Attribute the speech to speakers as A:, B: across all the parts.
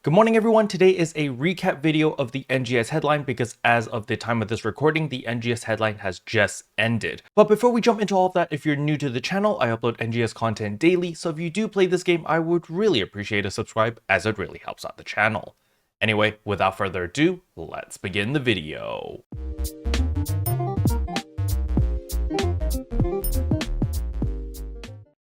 A: Good morning everyone, today is a recap video of the NGS headline because as of the time of this recording, the NGS headline has just ended. But before we jump into all of that, if you're new to the channel, I upload NGS content daily, so if you do play this game, I would really appreciate a subscribe as it really helps out the channel. Anyway, without further ado, let's begin the video.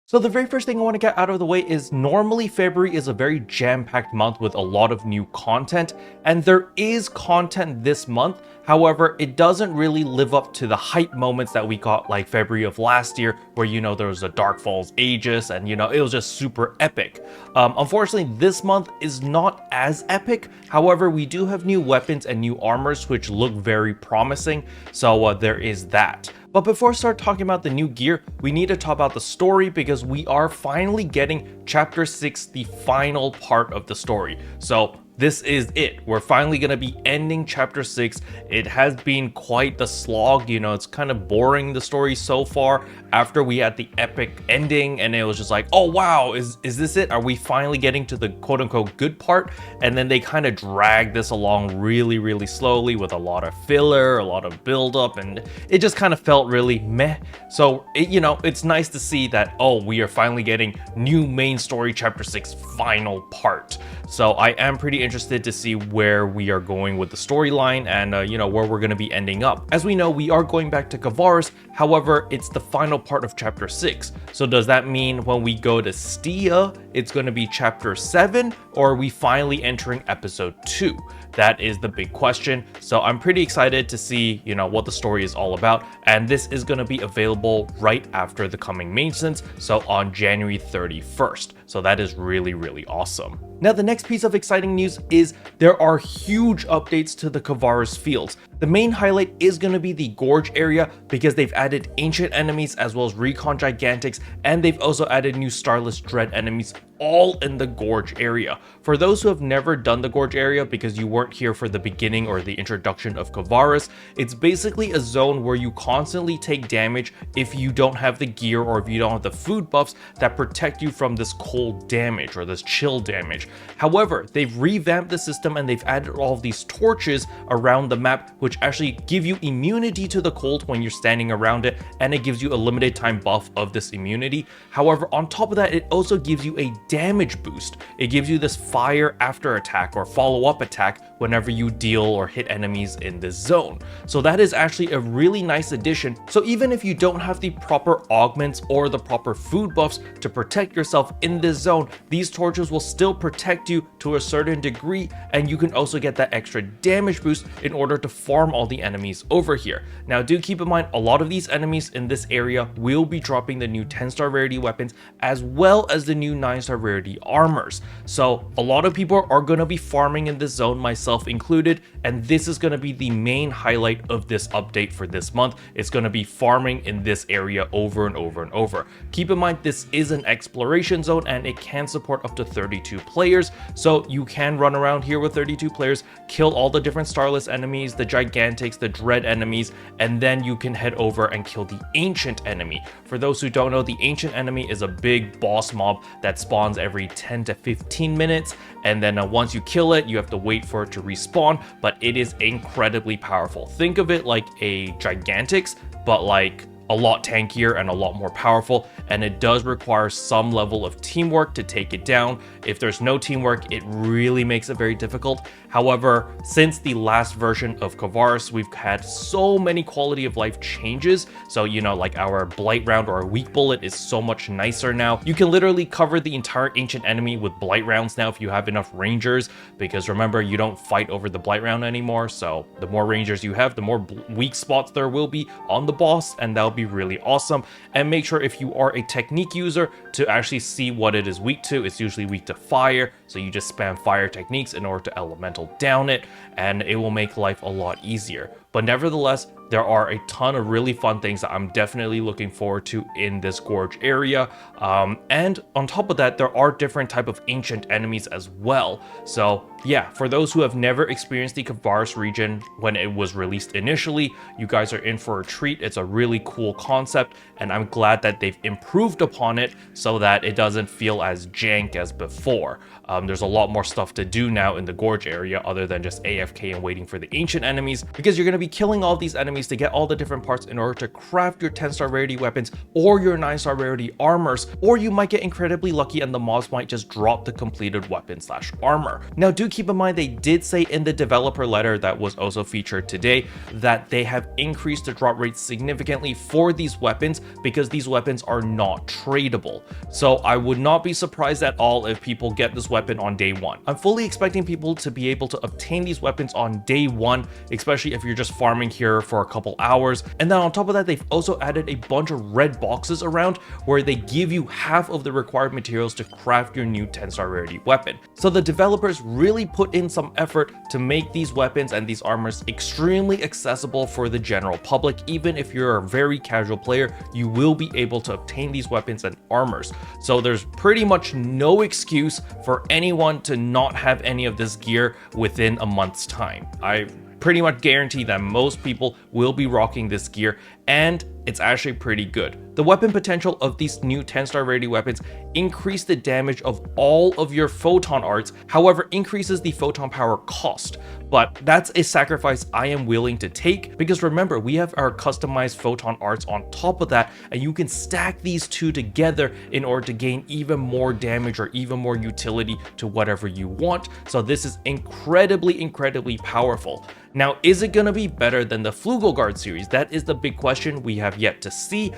A: So the very first thing I want to get out of the way is normally February is a very jam-packed month with a lot of new content, and there is content this month. However, it doesn't really live up to the hype moments that we got like February of last year where, there was a Dark Falls Aegis and, it was just super epic. Unfortunately, this month is not as epic. However, we do have new weapons and new armors which look very promising, so there is that. But before I start talking about the new gear, we need to talk about the story because we are finally getting Chapter 6, the final part of the story. So this is it. We're finally going to be ending Chapter 6. It has been quite the slog, it's kind of boring, the story so far, after we had the epic ending and it was just like, oh wow, is this it? Are we finally getting to the quote-unquote good part? And then they kind of dragged this along really slowly with a lot of filler, a lot of build-up, and it just kind of felt really meh. So, it's nice to see that, oh, we are finally getting new main story Chapter 6 final part. So I am pretty interested to see where we are going with the storyline and, where we're going to be ending up. As we know, we are going back to Kvaris. However, it's the final part of Chapter 6. So does that mean when we go to Stia, it's going to be Chapter 7, or are we finally entering Episode 2? That is the big question. So I'm pretty excited to see, what the story is all about. And this is going to be available right after the coming maintenance, so on January 31st. So that is really awesome. Now, the next piece of exciting news is there are huge updates to the Kvaris fields. The main highlight is going to be the Gorge area because they've added ancient enemies as well as recon gigantics, and they've also added new starless dread enemies all in the Gorge area. For those who have never done the Gorge area because you weren't here for the beginning or the introduction of Kvaris, it's basically a zone where you constantly take damage if you don't have the gear or if you don't have the food buffs that protect you from this cold damage or this chill damage. However, they've revamped the system and they've added all of these torches around the map which actually give you immunity to the cold when you're standing around it, and it gives you a limited time buff of this immunity. However, on top of that, it also gives you a damage boost. It gives you this fire after attack or follow-up attack whenever you deal or hit enemies in this zone. So that is actually a really nice addition. So even if you don't have the proper augments or the proper food buffs to protect yourself in this zone, these torches will still protect you to a certain degree, and you can also get that extra damage boost in order to farm all the enemies over here. Now do keep in mind, a lot of these enemies in this area will be dropping the new 10-star rarity weapons as well as the new 9-star rarity armors. So a lot of people are going to be farming in this zone, myself included, and this is going to be the main highlight of this update for this month. It's going to be farming in this area over and over. Keep in mind, this is an exploration zone and it can support up to 32 players, so you can run around here with 32 players, kill all the different starless enemies, the gigantics, the dread enemies, and then you can head over and kill the ancient enemy. For those who don't know, the ancient enemy is a big boss mob that spawns every 10 to 15 minutes, and then once you kill it, you have to wait for it to respawn, but it is incredibly powerful. Think of it like a gigantics, but like a lot tankier and a lot more powerful, and it does require some level of teamwork to take it down. If there's no teamwork, it really makes it very difficult. However, since the last version of Kvaris, we've had so many quality of life changes. So, like our blight round or our weak bullet is so much nicer now. You can literally cover the entire ancient enemy with blight rounds now if you have enough rangers, because remember, you don't fight over the blight round anymore. So the more rangers you have, the more weak spots there will be on the boss, and that'll be really awesome. And make sure if you are a technique user to actually see what it is weak to. It's usually weak to fire, so you just spam fire techniques in order to elemental down it, and it will make life a lot easier. But nevertheless, there are a ton of really fun things that I'm definitely looking forward to in this Gorge area. And on top of that, there are different type of ancient enemies as well. So yeah, for those who have never experienced the Kvaris region when it was released initially, you guys are in for a treat. It's a really cool concept, and I'm glad that they've improved upon it so that it doesn't feel as jank as before. There's a lot more stuff to do now in the Gorge area other than just AFK and waiting for the ancient enemies, because you're going to be killing all these enemies to get all the different parts in order to craft your 10-star rarity weapons or your 9-star rarity armors, or you might get incredibly lucky and the mobs might just drop the completed weapon / armor. Now do keep in mind, they did say in the developer letter that was also featured today that they have increased the drop rate significantly for these weapons because these weapons are not tradable. So I would not be surprised at all if people get this weapon on day one. I'm fully expecting people to be able to obtain these weapons on day one, especially if you're just farming here for a couple hours. And then on top of that, they've also added a bunch of red boxes around where they give you half of the required materials to craft your new 10-star rarity weapon. So the developers really put in some effort to make these weapons and these armors extremely accessible for the general public. Even if you're a very casual player, you will be able to obtain these weapons and armors. So there's pretty much no excuse for anyone to not have any of this gear within a month's time. I pretty much guarantee that most people will be rocking this gear, and it's actually pretty good. The weapon potential of these new 10-star rarity weapons increase the damage of all of your photon arts, however increases the photon power cost. But that's a sacrifice I am willing to take, because remember, we have our customized photon arts on top of that, and you can stack these two together in order to gain even more damage or even more utility to whatever you want. So this is incredibly powerful. Now, is it gonna be better than the Flugelguard series? That is the big question we have yet to see.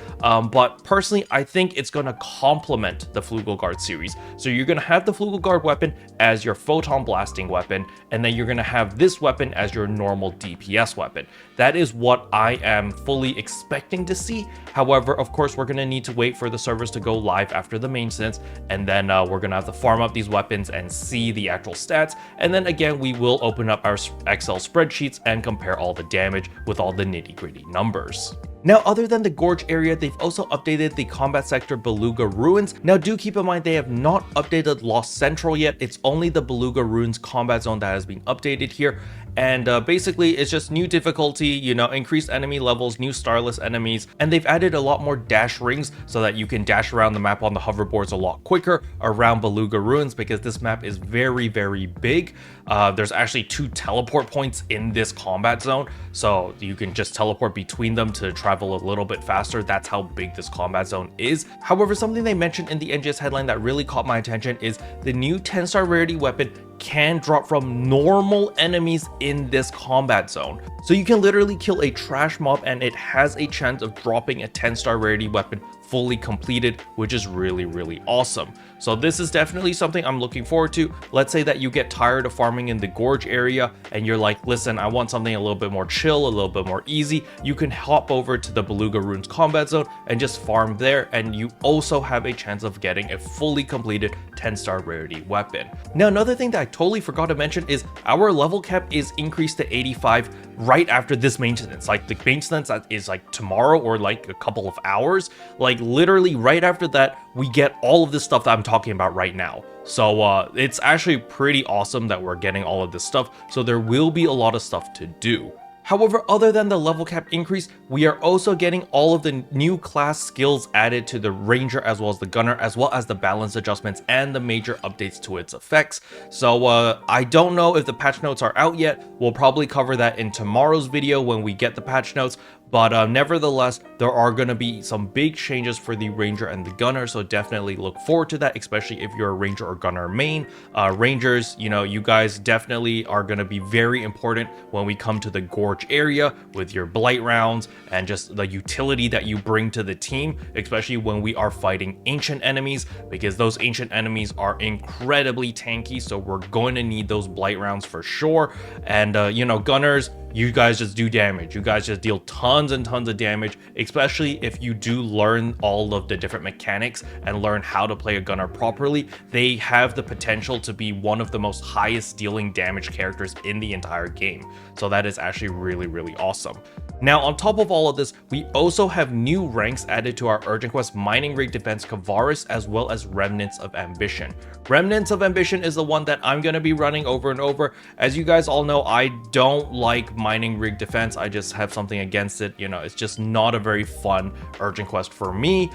A: But personally, I think it's gonna complement the Flugelguard series. So you're gonna have the Flugelguard weapon as your photon blasting weapon, and then you're gonna have this weapon as your normal DPS weapon. That is what I am fully expecting to see. However, of course, we're gonna need to wait for the servers to go live after the maintenance, and then we're gonna have to farm up these weapons and see the actual stats. And then again, we will open up our Excel spreadsheets and compare all the damage with all the nitty-gritty numbers. Now, other than the Gorge area, they've also updated the combat sector Beluga Ruins. Now, do keep in mind they have not updated Lost Central yet. It's only the Beluga Ruins combat zone that has been updated here. And basically, it's just new difficulty, you know, increased enemy levels, new starless enemies, and they've added a lot more dash rings so that you can dash around the map on the hoverboards a lot quicker around Beluga Ruins, because this map is very big. There's actually 2 teleport points in this combat zone, so you can just teleport between them to travel a little bit faster. That's how big this combat zone is. However, something they mentioned in the NGS headline that really caught my attention is the new 10-star rarity weapon can drop from normal enemies in this combat zone. So you can literally kill a trash mob and it has a chance of dropping a 10-star rarity weapon fully completed, which is really awesome. So this is definitely something I'm looking forward to. Let's say that you get tired of farming in the Gorge area and you're like, listen, I want something a little bit more chill, a little bit more easy. You can hop over to the Beluga Ruins combat zone and just farm there, and you also have a chance of getting a fully completed 10-star rarity weapon. Now, another thing that I totally forgot to mention is our level cap is increased to 85 right after this maintenance. Like, the maintenance is like tomorrow or like a couple of hours. Like, literally right after that, we get all of this stuff that I'm talking about right now. So it's actually pretty awesome that we're getting all of this stuff. So there will be a lot of stuff to do. However, other than the level cap increase, we are also getting all of the new class skills added to the Ranger as well as the Gunner, as well as the balance adjustments and the major updates to its effects. So I don't know if the patch notes are out yet. We'll probably cover that in tomorrow's video when we get the patch notes. But nevertheless, there are going to be some big changes for the Ranger and the Gunner, so definitely look forward to that, especially if you're a Ranger or Gunner main. Rangers, you know, you guys definitely are going to be very important when we come to the Gorge area with your blight rounds and just the utility that you bring to the team, especially when we are fighting ancient enemies, because those ancient enemies are incredibly tanky, so we're going to need those blight rounds for sure. And you know, Gunners, you guys just do damage. You guys just deal tons and tons of damage, especially if you do learn all of the different mechanics and learn how to play a gunner properly. They have the potential to be one of the most highest dealing damage characters in the entire game. So that is actually really, really awesome. Now, on top of all of this, we also have new ranks added to our Urgent Quest Mining Rig Defense Kvaris, as well as Remnants of Ambition. Remnants of Ambition is the one that I'm going to be running over and over. As you guys all know, I don't like Mining Rig Defense. I just have something against it. You know, it's just not a very fun Urgent Quest for me.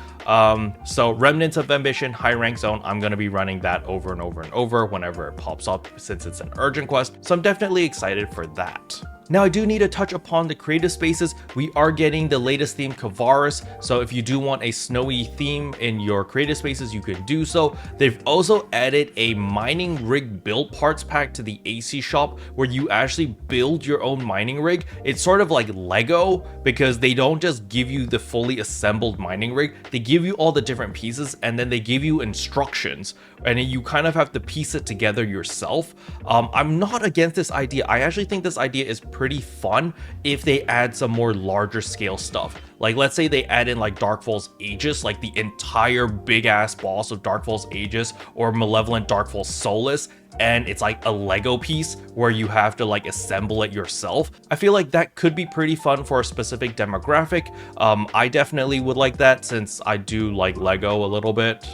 A: So Remnants of Ambition, high rank zone, I'm going to be running that over and over and over whenever it pops up, since it's an Urgent Quest. So I'm definitely excited for that. Now, I do need to touch upon the creative spaces. We are getting the latest theme, Kvaris, so if you do want a snowy theme in your creative spaces, you can do so. They've also added a mining rig build parts pack to the AC shop, where you actually build your own mining rig. It's sort of like Lego, because they don't just give you the fully assembled mining rig, they give you all the different pieces, and then they give you instructions, and you kind of have to piece it together yourself. I'm not against this idea. I actually think this idea is pretty fun if they add some more larger scale stuff. Like, let's say they add in like Darkfall's Aegis, like the entire big ass boss of Darkfall's Aegis, or Malevolent Darkfall Solus, and it's like a Lego piece where you have to like assemble it yourself. I feel like that could be pretty fun for a specific demographic. I definitely would like that, since I do like Lego a little bit.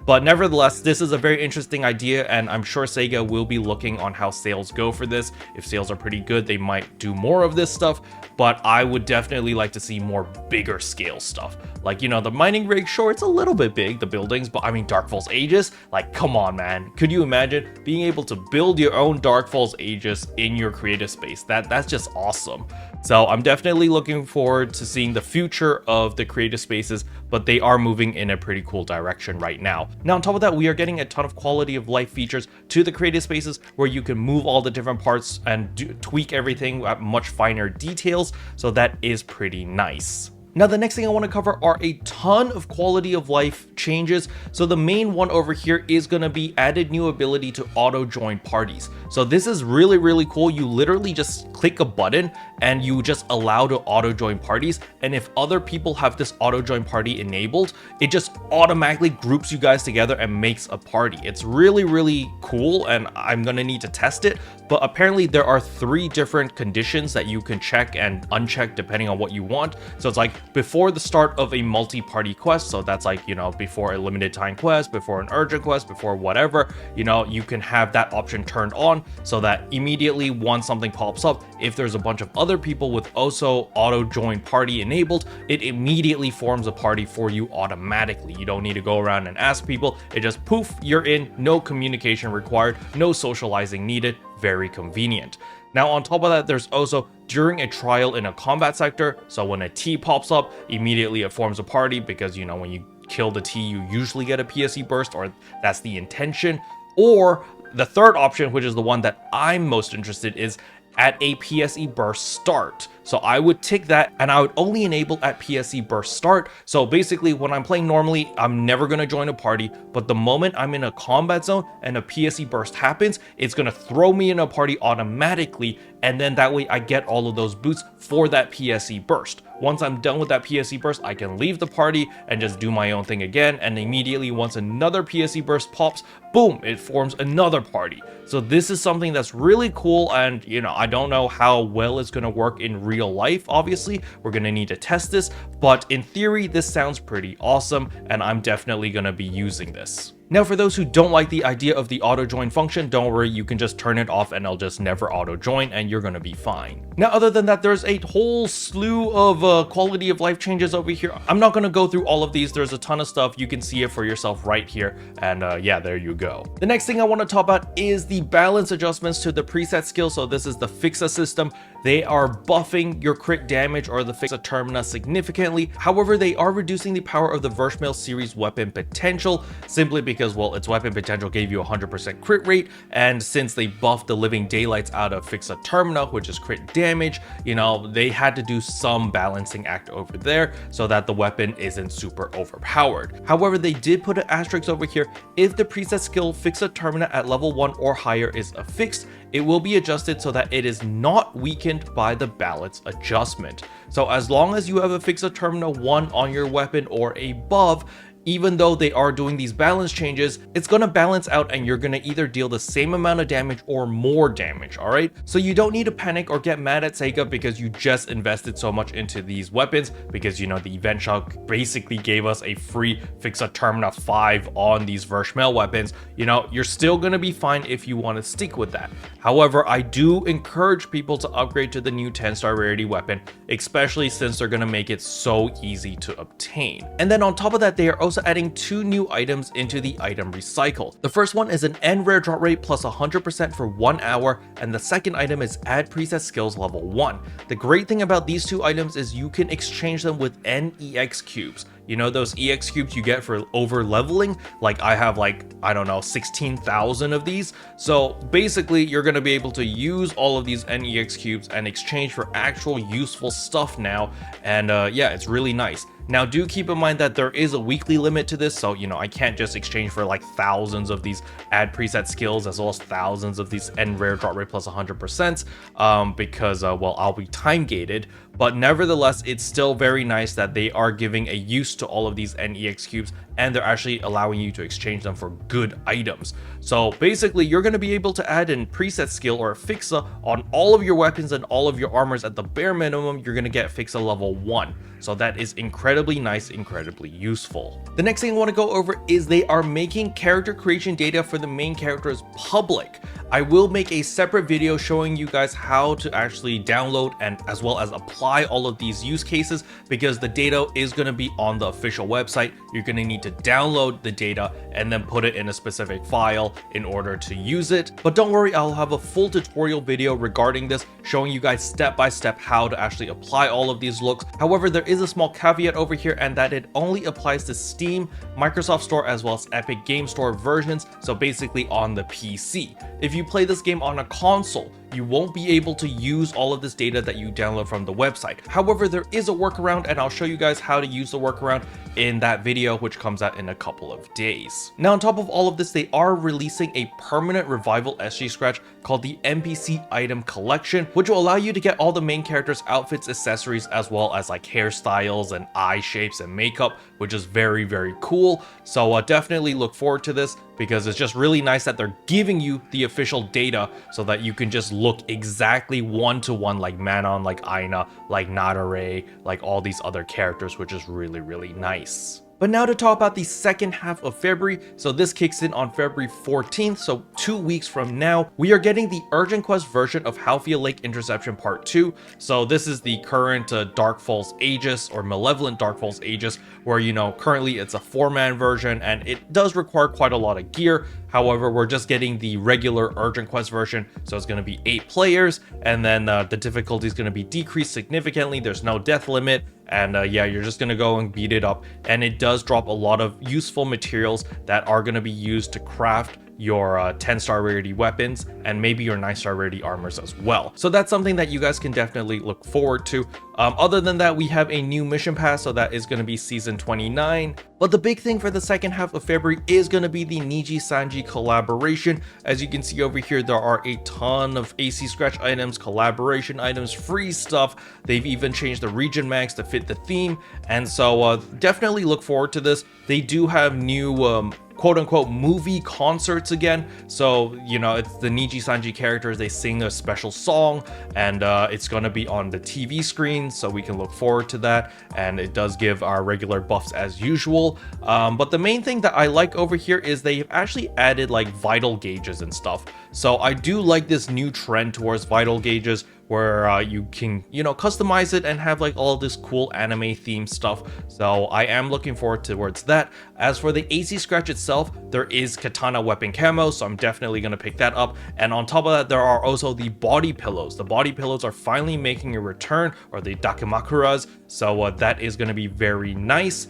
A: But nevertheless, this is a very interesting idea, and I'm sure Sega will be looking on how sales go for this. If sales are pretty good, they might do more of this stuff, but I would definitely like to see more bigger scale stuff. Like, you know, the mining rig, sure, it's a little bit big, the buildings, but I mean, Darkfall's Aegis, like, come on, man. Could you imagine being able to build your own Darkfall's Aegis in your creative space? That's just awesome. So I'm definitely looking forward to seeing the future of the creative spaces, but they are moving in a pretty cool direction right now. Now, on top of that, we are getting a ton of quality of life features to the creative spaces, where you can move all the different parts and tweak everything at much finer details. So that is pretty nice. Now, the next thing I want to cover are a ton of quality of life changes. So the main one over here is going to be added new ability to auto join parties. So this is really, really cool. You literally just click a button and you just allow to auto join parties. And if other people have this auto join party enabled, it just automatically groups you guys together and makes a party. It's really, really cool, and I'm going to need to test it. But apparently there are 3 different conditions that you can check and uncheck depending on what you want. So it's like before the start of a multi-party quest, so that's like, you know, before a limited time quest, before an urgent quest, before whatever, you know, you can have that option turned on, so that immediately once something pops up, if there's a bunch of other people with also auto join party enabled, it immediately forms a party for you automatically. You don't need to go around and ask people. It just poof, you're in. No communication required, no socializing needed. Very convenient. Now, on top of that, there's also during a trial in a combat sector. So when a T pops up, immediately it forms a party, because, you know, when you kill the T, you usually get a PSE burst, or that's the intention. Or the third option, which is the one that I'm most interested in, is at a PSE burst start. So I would tick that, and I would only enable at PSE burst start. So basically, when I'm playing normally, I'm never going to join a party, but the moment I'm in a combat zone and a PSE burst happens, it's going to throw me in a party automatically, and then that way I get all of those boosts for that PSE burst. Once I'm done with that PSE burst, I can leave the party and just do my own thing again, and immediately once another PSE burst pops, boom, it forms another party. So this is something that's really cool, and, you know, I don't know how well it's going to work in real life. Obviously, we're going to need to test this, but in theory, this sounds pretty awesome, and I'm definitely going to be using this. Now, for those who don't like the idea of the auto join function, don't worry, you can just turn it off and it'll just never auto join, and you're gonna be fine. Now, other than that, there's a whole slew of quality of life changes over here. I'm not gonna go through all of these. There's a ton of stuff. You can see it for yourself right here, and yeah, there you go. The next thing I want to talk about is the balance adjustments to the preset skill. So this is the Fixa system. They are buffing your crit damage or the Fixa Termina significantly. However, they are reducing the power of the Vershmail series weapon potential, simply because because, well, its weapon potential gave you 100% crit rate, and since they buffed the living daylights out of Fixa Termina, which is crit damage, you know, they had to do some balancing act over there so that the weapon isn't super overpowered. However, they did put an asterisk over here. If the preset skill Fixa Termina at level 1 or higher is affixed, it will be adjusted so that it is not weakened by the balance adjustment. So as long as you have a Fixa Termina 1 on your weapon or above, even though they are doing these balance changes, it's going to balance out and you're going to either deal the same amount of damage or more damage, all right? So you don't need to panic or get mad at Sega because you just invested so much into these weapons, because, you know, the event shop basically gave us a free Fixa Termina 5 on these Verschmail weapons. You know, you're still going to be fine if you want to stick with that. However, I do encourage people to upgrade to the new 10-star rarity weapon, especially since they're going to make it so easy to obtain. And then on top of that, they are also adding 2 new items into the item recycle. The first one is an end rare drop rate plus 100% for 1 hour, and the second item is add preset skills level 1. The great thing about these 2 items is you can exchange them with NEX cubes. You know those EX cubes you get for over leveling? Like I have like, I don't know, 16,000 of these. So basically you're going to be able to use all of these NEX cubes and exchange for actual useful stuff now. And yeah, it's really nice. Now do keep in mind that there is a weekly limit to this, so you know, I can't just exchange for like thousands of these add preset skills as well as thousands of these end rare drop rate plus 100% because well, I'll be time gated. But nevertheless, it's still very nice that they are giving a use to all of these NEX cubes and they're actually allowing you to exchange them for good items. So basically, you're going to be able to add in preset skill or a Fixa on all of your weapons and all of your armors. At the bare minimum, you're going to get Fixa level 1. So that is incredibly nice, incredibly useful. The next thing I want to go over is they are making character creation data for the main characters public. I will make a separate video showing you guys how to actually download and as well as apply all of these use cases, because the data is going to be on the official website. You're going to need to download the data and then put it in a specific file in order to use it. But don't worry, I'll have a full tutorial video regarding this, showing you guys step by step how to actually apply all of these looks. However, there is a small caveat over here, and that it only applies to Steam, Microsoft Store, as well as Epic Game Store versions, so basically on the PC. If you play this game on a console, you won't be able to use all of this data that you download from the website. However, there is a workaround, and I'll show you guys how to use the workaround in that video, which comes out in a couple of days. Now, on top of all of this, they are releasing a permanent revival SG scratch called the NPC Item Collection, which will allow you to get all the main characters' outfits, accessories, as well as like hairstyles and eye shapes and makeup, which is very, very cool. So definitely look forward to this, because it's just really nice that they're giving you the official data so that you can just look exactly one-to-one like Manon, like Aina, like Nadare, like all these other characters, which is really, really nice. But now to talk about the second half of February. So this kicks in on February 14th, so 2 weeks from now. We are getting the Urgent Quest version of Halphia Lake Interception Part 2. So this is the current Dark Falls Aegis, or Malevolent Dark Falls Aegis, where, you know, currently it's a 4-man version and it does require quite a lot of gear. However, we're just getting the regular Urgent Quest version, so it's going to be 8 players, and then the difficulty is going to be decreased significantly. There's no death limit, and yeah, you're just going to go and beat it up, and it does drop a lot of useful materials that are going to be used to craft your 10-star rarity weapons and maybe your 9-star rarity armors as well. So that's something that you guys can definitely look forward to. Other than that, we have a new mission pass, so that is going to be season 29. But the big thing for the second half of February is going to be the Nijisanji Collaboration. As you can see over here, there are a ton of AC scratch items, collaboration items, free stuff. They've even changed the region mags to fit the theme, and so definitely look forward to this. They do have new quote-unquote movie concerts again, so you know, it's the Nijisanji characters, they sing a special song, and it's going to be on the TV screen, so we can look forward to that. And it does give our regular buffs as usual, but the main thing that I like over here is they've actually added like vital gauges and stuff. So I do like this new trend towards vital gauges, where you can, you know, customize it and have like all this cool anime themed stuff. So I am looking forward towards that. As for the AC scratch itself, there is katana weapon camo, so I'm definitely going to pick that up. And on top of that, there are also the body pillows. The body pillows are finally making a return, or the dakimakuras, so that is going to be very nice.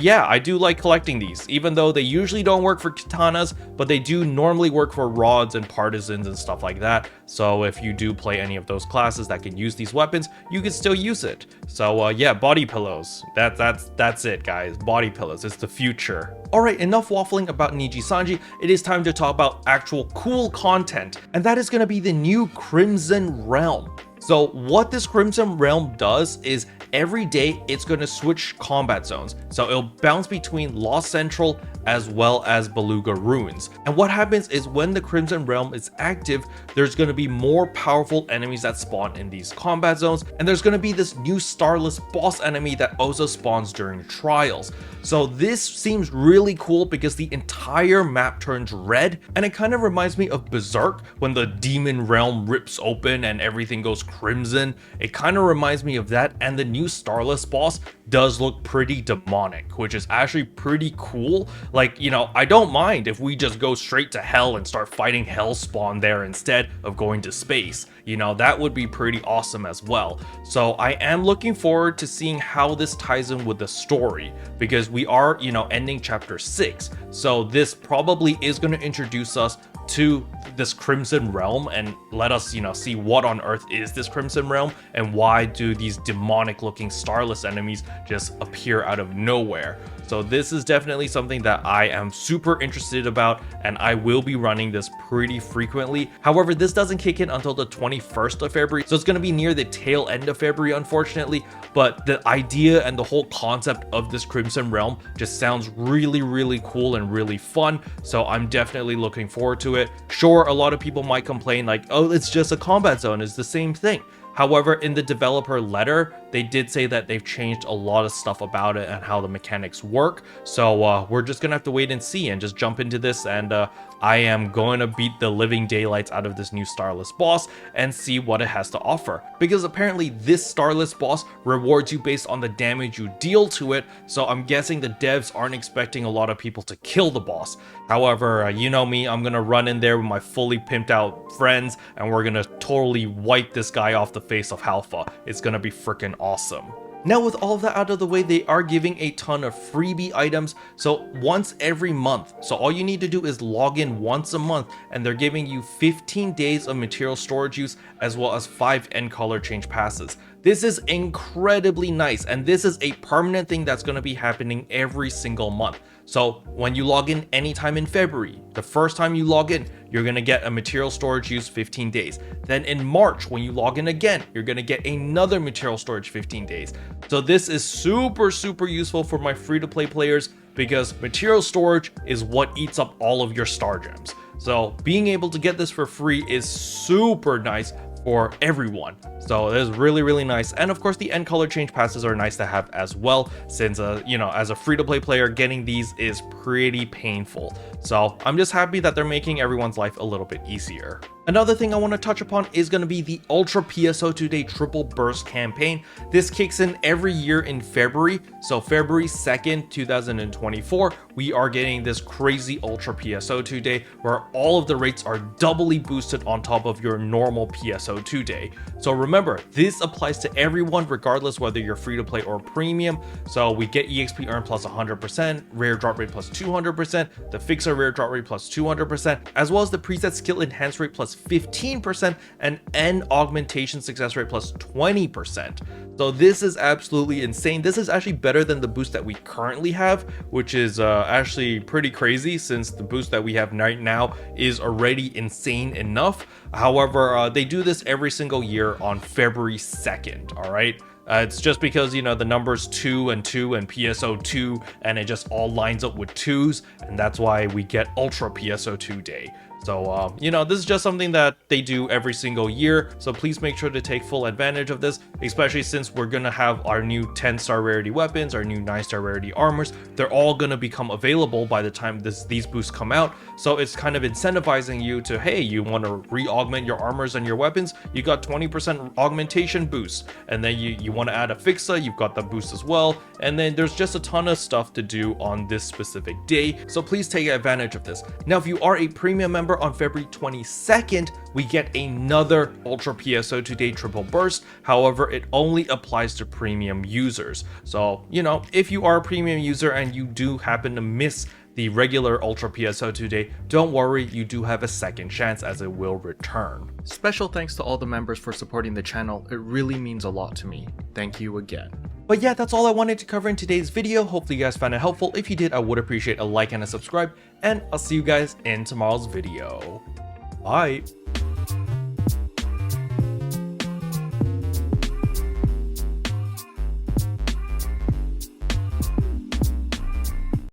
A: yeah, I do like collecting these, even though they usually don't work for katanas, but they do normally work for rods and partisans and stuff like that. So if you do play any of those classes that can use these weapons, you can still use it. So yeah, body pillows. That's it, guys. Body pillows. It's the future. Alright, enough waffling about Nijisanji. It is time to talk about actual cool content, and that is going to be the new Crimson Realm. So what this Crimson Realm does is every day it's going to switch combat zones. So it'll bounce between Lost Central as well as Beluga Ruins. And what happens is when the Crimson Realm is active, there's going to be more powerful enemies that spawn in these combat zones. And there's going to be this new Starless boss enemy that also spawns during trials. So this seems really cool because the entire map turns red, and it kind of reminds me of Berserk when the Demon Realm rips open and everything goes crimson. It kind of reminds me of that, and the new Starless boss does look pretty demonic, which is actually pretty cool. Like, you know, I don't mind if we just go straight to hell and start fighting Hellspawn there instead of going to space. You know, that would be pretty awesome as well. So I am looking forward to seeing how this ties in with the story, because we are, you know, ending chapter 6. So this probably is going to introduce us to this Crimson Realm and let us, you know, see what on earth is this Crimson Realm and why do these demonic looking starless enemies just appear out of nowhere. So this is definitely something that I am super interested about, and I will be running this pretty frequently. However, this doesn't kick in until the 21st of February, so it's going to be near the tail end of February, unfortunately. But the idea and the whole concept of this Crimson Realm just sounds really, really cool and really fun. So I'm definitely looking forward to it. Sure, a lot of people might complain like, oh, it's just a combat zone, it's the same thing. However, in the developer letter, they did say that they've changed a lot of stuff about it and how the mechanics work. So we're just gonna have to wait and see and just jump into this, and I am going to beat the living daylights out of this new Starless boss and see what it has to offer. Because apparently this Starless boss rewards you based on the damage you deal to it, so I'm guessing the devs aren't expecting a lot of people to kill the boss. However, you know me, I'm gonna run in there with my fully pimped out friends and we're gonna totally wipe this guy off the face of Halphia. It's gonna be freaking awesome. Now, with all of that out of the way, they are giving a ton of freebie items, so once every month. So all you need to do is log in once a month, and they're giving you 15 days of material storage use as well as 5 end color change passes. This is incredibly nice, and this is a permanent thing that's going to be happening every single month. So when you log in anytime in February, the first time you log in, you're going to get a material storage use 15 days. Then in March, when you log in again, you're going to get another material storage 15 days. So this is super, super useful for my free-to-play players because material storage is what eats up all of your star gems. So being able to get this for free is super nice for everyone. So it is really, really nice. And of course, the end color change passes are nice to have as well, since you know, as a free-to-play player, getting these is pretty painful. So I'm just happy that they're making everyone's life a little bit easier. Another thing I want to touch upon is going to be the Ultra PSO2 Day Triple Burst campaign. This kicks in every year in February. So February 2nd, 2024, we are getting this crazy Ultra PSO2 Day where all of the rates are doubly boosted on top of your normal PSO2 Day. So remember, this applies to everyone regardless whether you're free to play or premium. So we get EXP earn plus 100%, rare drop rate plus 200%, the Fixa rare drop rate plus 200%, as well as the preset skill enhance rate plus 15% and N augmentation success rate plus 20%. So this is absolutely insane. This is actually better than the boost that we currently have, which is actually pretty crazy since the boost that we have right now is already insane enough. However, they do this every single year on February 2nd, all right? It's just because, you know, the numbers 2 and PSO2, and it just all lines up with 2s, and that's why we get Ultra PSO2 Day. So, you know, this is just something that they do every single year. So please make sure to take full advantage of this, especially since we're going to have our new 10-star rarity weapons, our new 9-star rarity armors. They're all going to become available by the time these boosts come out. So it's kind of incentivizing you to, hey, you want to re-augment your armors and your weapons, you got 20% augmentation boost. And then you want to add a Fixa, you've got the boost as well. And then there's just a ton of stuff to do on this specific day. So please take advantage of this. Now, if you are a premium member, remember, on February 22nd, we get another Ultra PSO2 Day Triple Burst. However, it only applies to premium users. So, you know, if you are a premium user and you do happen to miss the regular Ultra PSO2 Day, don't worry, you do have a second chance as it will return. Special thanks to all the members for supporting the channel. It really means a lot to me. Thank you again. But yeah, that's all I wanted to cover in today's video. Hopefully you guys found it helpful. If you did, I would appreciate a like and a subscribe, and I'll see you guys in tomorrow's video. Bye.